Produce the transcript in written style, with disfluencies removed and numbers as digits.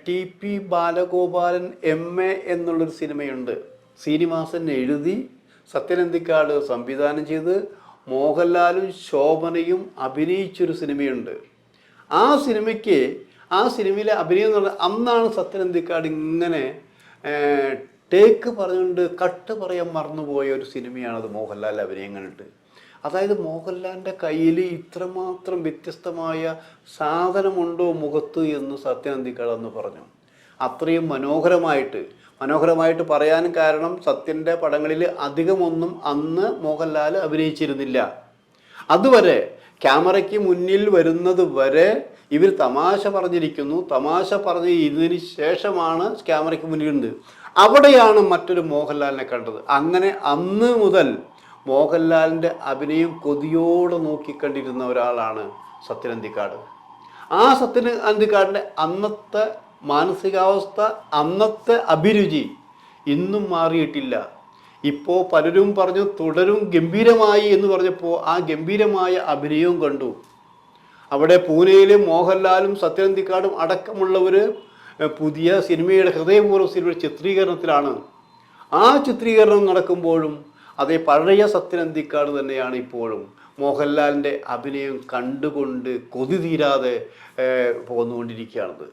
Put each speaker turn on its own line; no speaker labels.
T Balagopalan MA എന്നുള്ളൊരു സിനിമയുണ്ട്. ശ്രീനിവാസൻ എഴുതി, സത്യനന്ദിക്കാട് സംവിധാനം ചെയ്ത് മോഹൻലാലും ശോഭനയും അഭിനയിച്ചൊരു സിനിമയുണ്ട്. ആ സിനിമയിലെ അഭിനയം എന്ന് പറഞ്ഞാൽ അന്നാണ് സത്യനന്ദിക്കാട് ഇങ്ങനെ ടേക്ക് പറഞ്ഞുകൊണ്ട് കട്ട് പറയാൻ മറന്നുപോയ ഒരു സിനിമയാണത്. മോഹൻലാലിൻ്റെ അഭിനയം കണ്ടിട്ട്, അതായത് മോഹൻലാലിൻ്റെ കയ്യിൽ ഇത്രമാത്രം വ്യത്യസ്തമായ സാധനമുണ്ടോ മുഖത്ത് എന്ന് സത്യനന്ദിക്കാട് അന്ന് പറഞ്ഞു. അത്രയും മനോഹരമായിട്ട് പറയാനും കാരണം സത്യൻ്റെ പടങ്ങളിൽ അധികമൊന്നും അന്ന് മോഹൻലാൽ അഭിനയിച്ചിരുന്നില്ല. അതുവരെ ക്യാമറയ്ക്ക് മുന്നിൽ വരുന്നത് വരെ ഇവർ തമാശ പറഞ്ഞിരിക്കുന്നു. തമാശ പറഞ്ഞതിന് ശേഷമാണ് ക്യാമറയ്ക്ക് മുന്നിലുണ്ട്. അവിടെയാണ് മറ്റൊരു മോഹൻലാലിനെ കണ്ടത്. അങ്ങനെ അന്ന് മുതൽ മോഹൻലാലിൻ്റെ അഭിനയം കൊതിയോടെ നോക്കിക്കണ്ടിരുന്ന ഒരാളാണ് സത്യനന്ദിക്കാട്. ആ സത്യനന്ദിക്കാടിൻ്റെ അന്നത്തെ മാനസികാവസ്ഥ, അന്നത്തെ അഭിരുചി ഇന്നും മാറിയിട്ടില്ല. ഇപ്പോൾ പലരും പറഞ്ഞു തുടരും ഗംഭീരമായി എന്ന് പറഞ്ഞപ്പോൾ ആ ഗംഭീരമായ അഭിനയവും കണ്ടു. അവിടെ പൂനെയിലെ മോഹൻലാലും സത്യനന്ദിക്കാടും അടക്കമുള്ളവർ പുതിയ സിനിമയുടെ ഹൃദയപൂർവ്വ സിനിമയുടെ ചിത്രീകരണത്തിലാണ്. ആ ചിത്രീകരണം നടക്കുമ്പോഴും അതേ പഴയ സത്യനന്ദിക്കാട് തന്നെയാണ് ഇപ്പോഴും മോഹൻലാലിൻ്റെ അഭിനയം കണ്ടുകൊണ്ട് കൊതി തീരാതെ പോന്നുകൊണ്ടിരിക്കുകയാണത്.